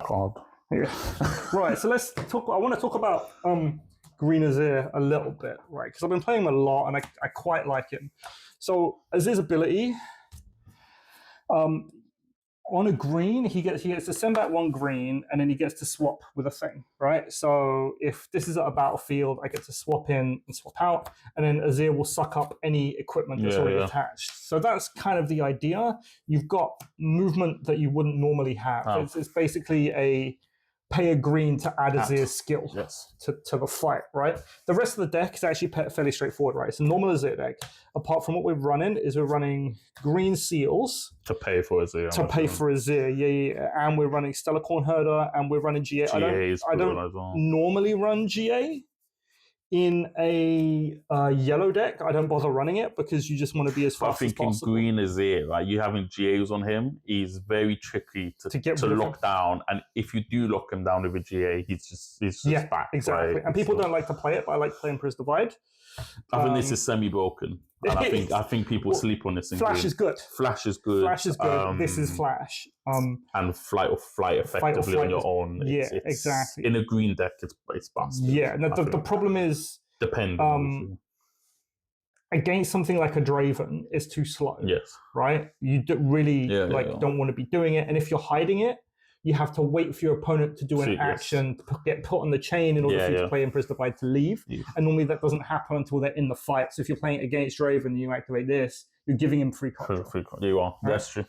card. Yeah. Right, so let's talk. I want to talk about Green Azir a little bit, right? Because I've been playing him a lot and I quite like him. So Azir's ability, on a green, he gets to send back one green and then he gets to swap with a thing, right? So if this is at a battlefield, I get to swap in and swap out, and then Azir will suck up any equipment that's already attached. So that's kind of the idea. You've got movement that you wouldn't normally have. Oh. It's basically a pay a green to add Azir's skill to the fight, right? The rest of the deck is actually fairly straightforward, right? It's a normal Azir deck. Apart from what we're running green seals. To pay for Azir. To pay for Azir, yeah. And we're running Stellar Corn Herder and we're running GA. I don't normally run GA. In a yellow deck, I don't bother running it because you just want to be as fast as possible. I think in Green Azir, like you having GAs on him, is very tricky to lock down. And if you do lock him down with a GA, he's just back. Exactly. Right? And people don't like to play it, but I like playing Priz Divide. I think this is semi-broken. And I think people sleep on this. Flash is good. Flash is good. This is Flash. And flight effectively on your own. Exactly. In a green deck, it's busted. Yeah. No, the problem is depending. Against something like a Draven, it's too slow. Yes. Right? You don't want to be doing it, and if you're hiding it, you have to wait for your opponent to do an action, to get put on the chain in order for you to play in Priz Divide to leave. Yeah. And normally that doesn't happen until they're in the fight. So if you're playing against Draven and you activate this, you're giving him free card. You are. Right? That's true.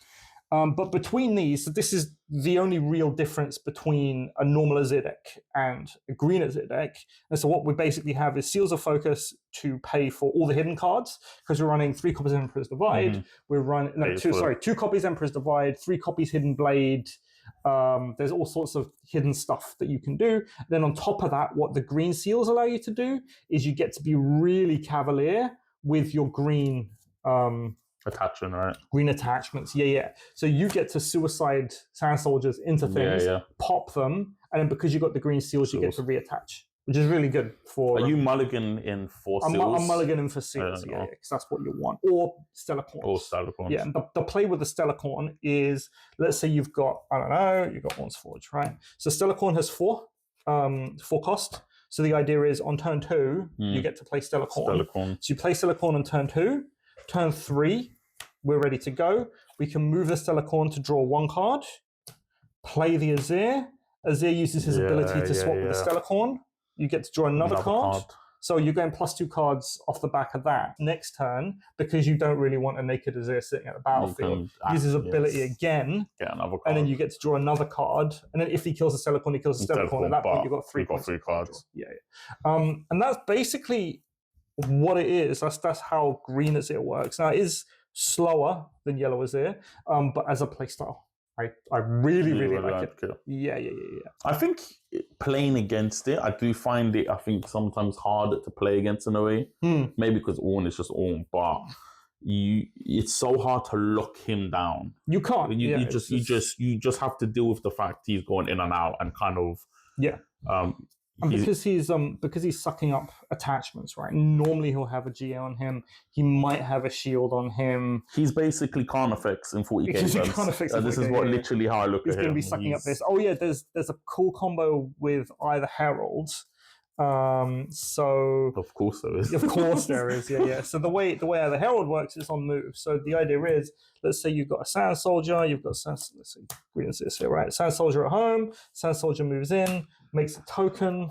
But between these, so this is the only real difference between a normal Azir deck and a green Azir deck. And so what we basically have is Seals of Focus to pay for all the hidden cards, because we're running 3 copies Emperor's Divide. Mm-hmm. We're running 2 copies Emperor's Divide, 3 copies Hidden Blade. There's all sorts of hidden stuff that you can do. Then on top of that, what the green seals allow you to do is you get to be really cavalier with your green attachment, right? Green attachments, so you get to suicide Sand Soldiers into things, pop them, and then because you got the green seals, you get to reattach, which is really good for... Are you mulligan in for seals? I'm mulliganing for seals, because that's what you want. Or Stellar Corns. Yeah, and the play with the Stellar Corn is, let's say you've got, you've got Once Forge, right? So Stellar Corn has 4 cost. So the idea is on turn 2, you get to play Stellar Corn. So you play Stellar Corn on turn 2. Turn 3, we're ready to go. We can move the Stellar Corn to draw 1 card, play the Azir. Azir uses his ability to swap with the Stellar Corn. You get to draw another card. So you're going +2 cards off the back of that. Next turn, because you don't really want a naked Azir sitting at the battlefield, use his ability again, get another card. And then you get to draw another card. And then if he kills the Stellar Corn, he kills the Stellar Corn. At that point, you've got 3 cards. And that's basically what it is. That's how Green Azir works. Now, it is slower than Yellow Azir, but as a playstyle, I really like it. Yeah. I think playing against it, I do find it, I think, sometimes harder to play against in a way. Maybe because Ornn is just Ornn, but it's so hard to lock him down. You can't. You just have to deal with the fact he's going in and out and kind of... And because he's sucking up attachments, right? Normally he'll have a GA on him. He might have a shield on him. He's basically Carnifex in 40k. This is literally how I look at him. He's going to be sucking up this. Oh yeah, there's a cool combo with either Heralds. So of course there is. Of course there is. Yeah. So the way the Herald works is on move. So the idea is, let's say you've got a Sand Soldier, let's say Green Azir here, right? Sand Soldier at home. Sand Soldier moves in, makes a token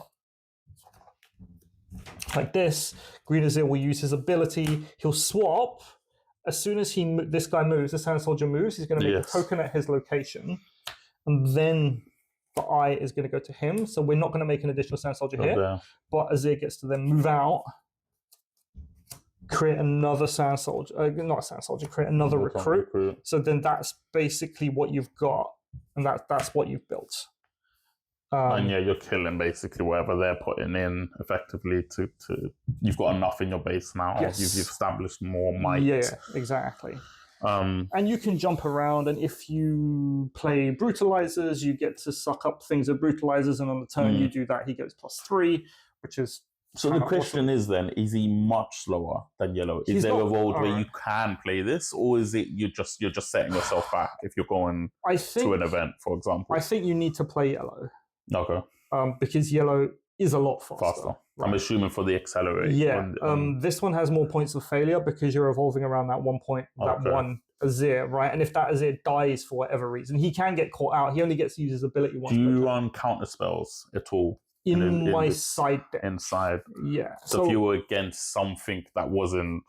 like this. Green Azir will use his ability. He'll swap as soon as this guy moves. The Sand Soldier moves. He's going to make a token at his location, and then the eye is going to go to him. So we're not going to make an additional Sand Soldier here. But Azir gets to then move out, create another Sand Soldier. Not a Sand Soldier, create another recruit. So then that's basically what you've got. And that's what you've built. And you're killing basically whatever they're putting in effectively to you've got enough in your base now. Yes. You've established more might. Yeah, exactly. And you can jump around, and if you play brutalizers, you get to suck up things with brutalizers, and on the turn you do that, he goes +3, which is So the question is then, is he much slower than Yellow? Is there a world where you can play this, or is it you're just setting yourself back if you're going to an event, for example? I think you need to play Yellow. Okay. Because Yellow is a lot faster. Right. I'm assuming for the accelerate. Yeah. This one has more points of failure because you're evolving around that one point, one Azir, right? And if that Azir dies for whatever reason, he can get caught out. He only gets to use his ability once. Do you run counter spells at all? In my side deck. Inside. Yeah. So if you were against something that wasn't,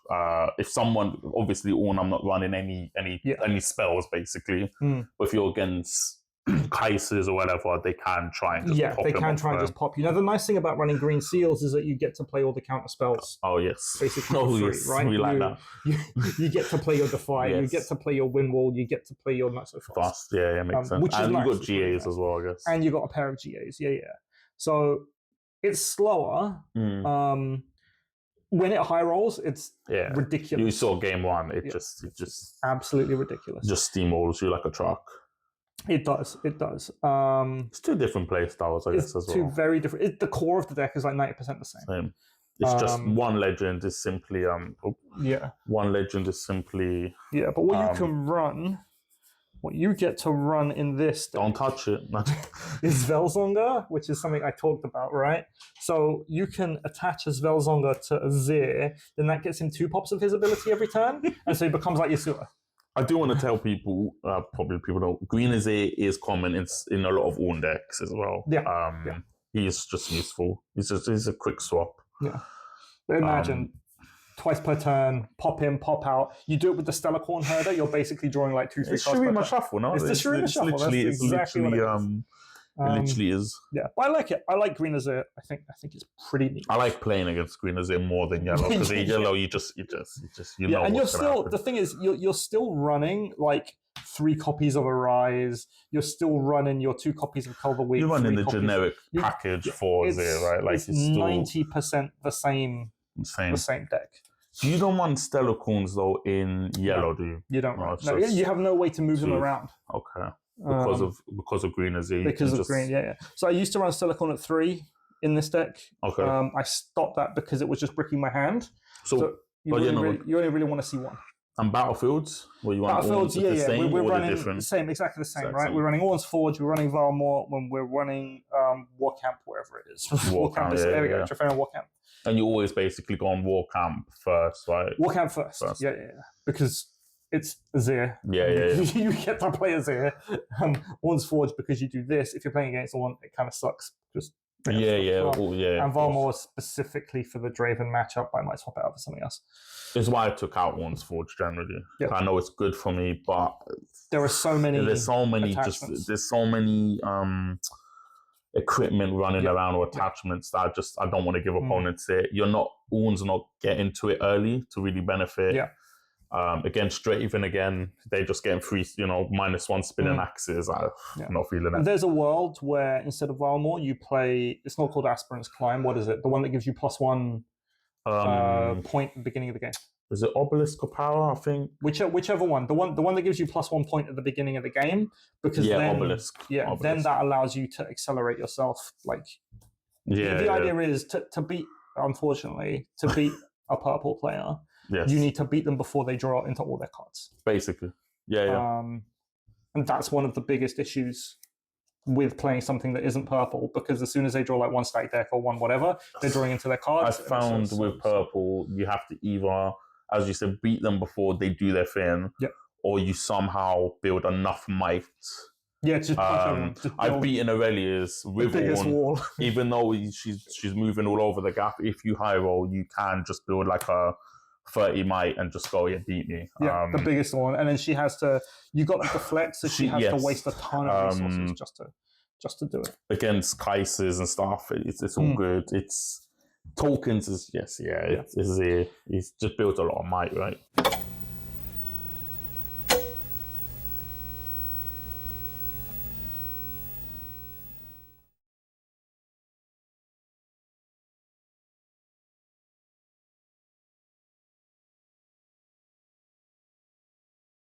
if someone, obviously, I'm not running any spells, basically. But if you're against Kaisers or whatever, they can try and just pop they can try and just pop you. Now, the nice thing about running green seals is that you get to play all the counter spells. Oh, yes. Basically free, right? We like that. You get to play your Defy, you get to play your Windwall, you get to play your Not So Fast. Yeah, makes sense. And you got GAs as well, I guess. And you got a pair of GAs, yeah. So it's slower. When it high rolls, it's ridiculous. You saw game one, it just absolutely ridiculous. Just steamrolls you like a truck. It does. It's two different play styles, I guess, as well. Two very different. The core of the deck is like 90% the same. It's just one legend is simply one legend is simply but what you can run. What you get to run in this deck, don't touch it, is Velzonga, which is something I talked about, right? So you can attach a Velzonga to Azir, then that gets him 2 pops of his ability every turn, and so he becomes like Yasuo. I do want to tell people, probably people don't, Green Azir is common in a lot of Ornn decks as well. He's just useful. He's a quick swap. Yeah. But imagine... twice per turn, pop in, pop out. You do it with the Stellarcorn Herder, you're basically drawing like 2-3 cards. It's Shurima Shuffle, no? It's the Shurima Shuffle. That's exactly what it is. It literally is. Yeah, but I like it. I like Green Azir. I think it's pretty neat. I like playing against Green Azir more than Yellow because in Yellow you know. And you're still the thing is you're still running like 3 copies of Arise. You're still running your 2 copies of Cull the Weak. You're running the generic package for Azir, right? Like it's 90% the same deck. You don't run Stellarcorns though in Yellow, do you? You don't. No, you have no way to move them around. Okay. Because of Green Azir. Because of Green, yeah. So I used to run Stellarcorn at 3 in this deck. Okay. I stopped that because it was just bricking my hand. So you only really want to see 1. And Battlefields? Where you want Battlefields, we're running different? Exactly the same, right? We're running Ornn's Forge, we're running Valmore, when we're running War Camp, wherever it is. War Camp, there we go, Trofeo War Camp. And you always basically go on War Camp first, right? War Camp first. Yeah. Because it's Azir. Yeah. You get to play Azir. Ornn's Forge, because you do this. If you're playing against one, it kind of sucks. Just And Valmore specifically for the Draven matchup, I might swap it out for something else. It's why I took out Ornn's Forge generally. Yep. I know it's good for me, but there are so many. There's so many equipment running around or attachments that I don't want to give opponents it. Ornn's not getting to it early to really benefit. Yeah. Against Draven, they're just getting free, -1 spinning axes. I'm not feeling it. There's a world where instead of Valmore, you play, it's not called Aspirant's Climb. What is it? The one that gives you +1 point at the beginning of the game. Is it Obelisk or Power, I think? Whichever one. The one that gives you +1 point at the beginning of the game. Because Obelisk. Obelisk. Then that allows you to accelerate yourself. The idea is to beat, unfortunately, to beat a purple player, you need to beat them before they draw into all their cards. Basically. And that's one of the biggest issues with playing something that isn't purple, because as soon as they draw one stack deck or one whatever, they're drawing into their cards. I found with purple, you have to either, as you said, beat them before they do their thing, or you somehow build enough might. Just I've beaten Aurelius with Ornn, even though she's moving all over the gap. If you high roll, you can just build like a 30 might and just go, beat me. The biggest one. And then she has to, you got to deflect, so she has to waste a ton of resources just to do it. Against Kaisers and stuff, it's all good. It's tokens is, it's just built a lot of might, right?